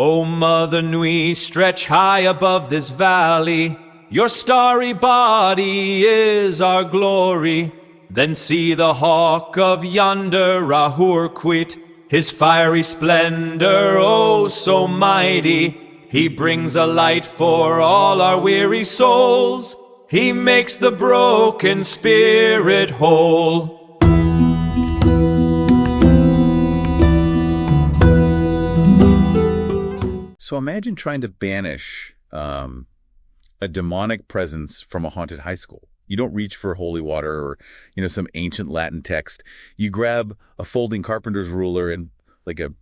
O Mother Nui, stretch high above this valley. Your starry body is our glory. Then see the hawk of yonder Rahur quit, his fiery splendor, oh so mighty. He brings a light for all our weary souls. He makes the broken spirit whole. So imagine trying to banish a demonic presence from a haunted high school. You don't reach for holy water or, some ancient Latin text. You grab a folding carpenter's ruler and like a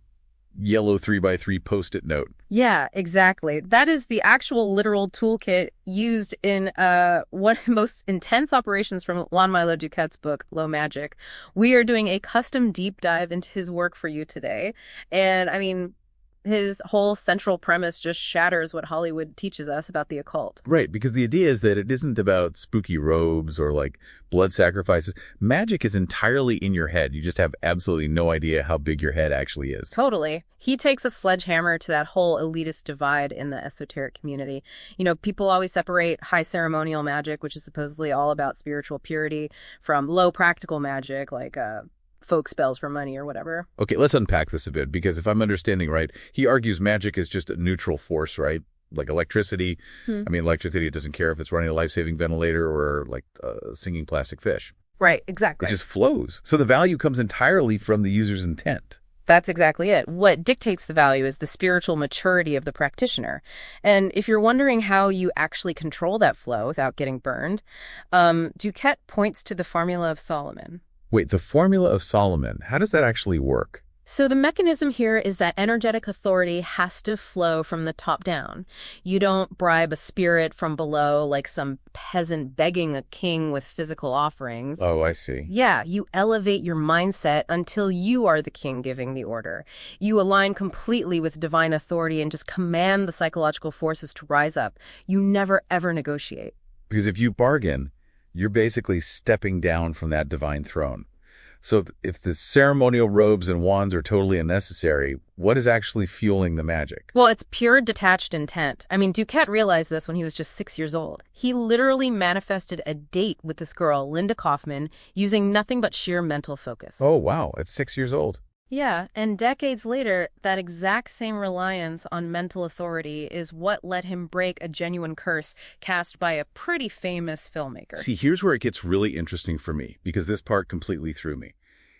yellow 3x3 Post-it note. Yeah, exactly. That is the actual literal toolkit used in one of the most intense operations from Juan Milo Duquette's book, Low Magic. We are doing a custom deep dive into his work for you today. And I mean, his whole central premise just shatters what Hollywood teaches us about the occult. Right, because the idea is that it isn't about spooky robes or like blood sacrifices. Magic is entirely in your head. You just have absolutely no idea how big your head actually is. Totally. He takes a sledgehammer to that whole elitist divide in the esoteric community. People always separate high ceremonial magic, which is supposedly all about spiritual purity, from low practical magic, like folk spells for money or whatever. Okay, let's unpack this a bit, because if I'm understanding right, he argues magic is just a neutral force, right? Like electricity. I mean, electricity doesn't care if it's running a life-saving ventilator or like a singing plastic fish. Right, exactly. It just flows. So the value comes entirely from the user's intent. That's exactly it. What dictates the value is the spiritual maturity of the practitioner. And if you're wondering how you actually control that flow without getting burned, Duquette points to the formula of Solomon. Wait, the formula of Solomon, how does that actually work? So the mechanism here is that energetic authority has to flow from the top down. You don't bribe a spirit from below like some peasant begging a king with physical offerings. Oh, I see. Yeah, you elevate your mindset until you are the king giving the order. You align completely with divine authority and just command the psychological forces to rise up. You never, ever negotiate. Because if you bargain, you're basically stepping down from that divine throne. So if the ceremonial robes and wands are totally unnecessary, what is actually fueling the magic? Well, it's pure detached intent. I mean, Duquette realized this when he was just 6 years old. He literally manifested a date with this girl, Linda Kaufman, using nothing but sheer mental focus. Oh, wow. At 6 years old. Yeah, and decades later, that exact same reliance on mental authority is what let him break a genuine curse cast by a pretty famous filmmaker. See, here's where it gets really interesting for me, because this part completely threw me.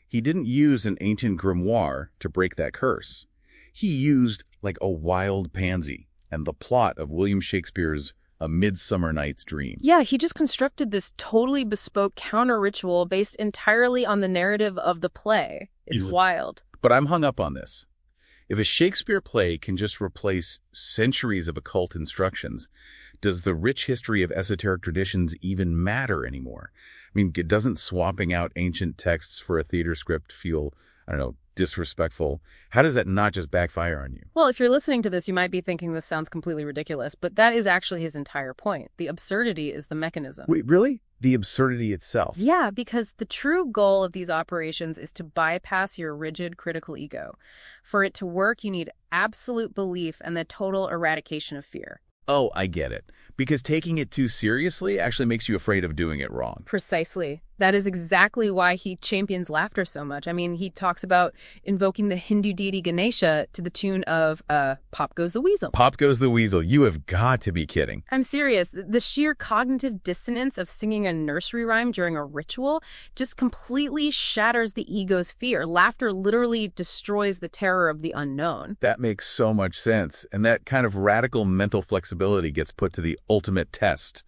He didn't use an ancient grimoire to break that curse. He used like a wild pansy and the plot of William Shakespeare's A Midsummer Night's Dream. Yeah, he just constructed this totally bespoke counter-ritual based entirely on the narrative of the play. It's wild. But I'm hung up on this. If a Shakespeare play can just replace centuries of occult instructions, does the rich history of esoteric traditions even matter anymore? I mean, doesn't swapping out ancient texts for a theater script feel, disrespectful? How does that not just backfire on you? Well, if you're listening to this, you might be thinking this sounds completely ridiculous, but that is actually his entire point. The absurdity is the mechanism. Wait, really? The absurdity itself? Yeah, because the true goal of these operations is to bypass your rigid critical ego. For it to work, you need absolute belief and the total eradication of fear. Oh, I get it. Because taking it too seriously actually makes you afraid of doing it wrong. Precisely. That is exactly why he champions laughter so much. I mean, he talks about invoking the Hindu deity Ganesha to the tune of Pop Goes the Weasel. Pop Goes the Weasel. You have got to be kidding. I'm serious. The sheer cognitive dissonance of singing a nursery rhyme during a ritual just completely shatters the ego's fear. Laughter literally destroys the terror of the unknown. That makes so much sense. And that kind of radical mental flexibility gets put to the ultimate test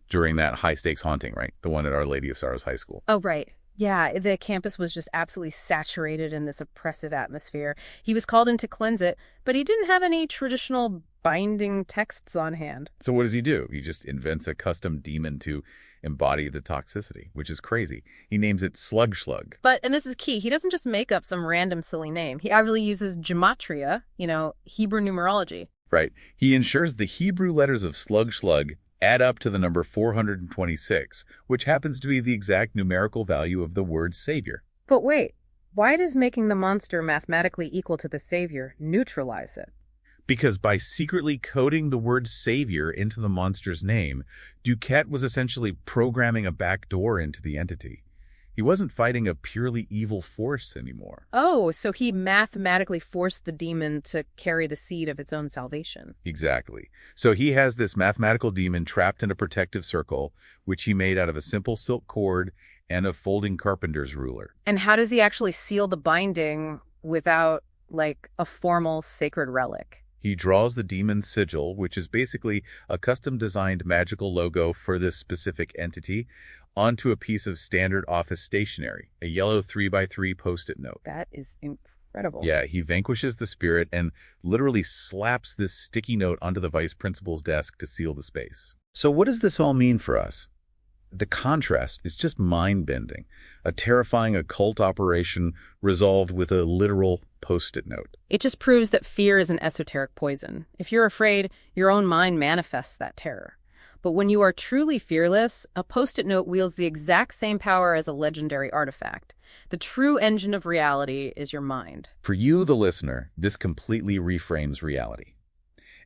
during that high-stakes haunting, right? The one at Our Lady of Sorrows High School. Oh, right. Yeah, the campus was just absolutely saturated in this oppressive atmosphere. He was called in to cleanse it, but he didn't have any traditional binding texts on hand. So what does he do? He just invents a custom demon to embody the toxicity, which is crazy. He names it Slug Slug. But, and this is key, he doesn't just make up some random silly name. He actually uses gematria, Hebrew numerology. Right. He ensures the Hebrew letters of Slug Slug add up to the number 426, which happens to be the exact numerical value of the word savior. But wait, why does making the monster mathematically equal to the savior neutralize it? Because by secretly coding the word savior into the monster's name, Duquette was essentially programming a backdoor into the entity. He wasn't fighting a purely evil force anymore. Oh, so he mathematically forced the demon to carry the seed of its own salvation. Exactly. So he has this mathematical demon trapped in a protective circle, which he made out of a simple silk cord and a folding carpenter's ruler. And how does he actually seal the binding without, like, a formal sacred relic? He draws the demon's sigil, which is basically a custom-designed magical logo for this specific entity, onto a piece of standard office stationery, a yellow 3x3 Post-it note. That is incredible. Yeah, he vanquishes the spirit and literally slaps this sticky note onto the vice principal's desk to seal the space. So what does this all mean for us? The contrast is just mind-bending. A terrifying occult operation resolved with a literal Post-it note. It just proves that fear is an esoteric poison. If you're afraid, your own mind manifests that terror. But when you are truly fearless, a Post-it note wields the exact same power as a legendary artifact. The true engine of reality is your mind. For you, the listener, this completely reframes reality.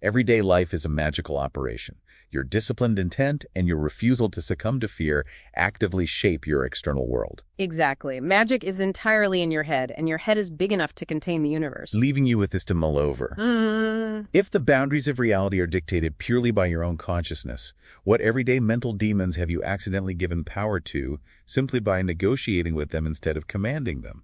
Everyday life is a magical operation. Your disciplined intent and your refusal to succumb to fear actively shape your external world. Exactly. Magic is entirely in your head, and your head is big enough to contain the universe. Leaving you with this to mull over. If the boundaries of reality are dictated purely by your own consciousness, what everyday mental demons have you accidentally given power to simply by negotiating with them instead of commanding them?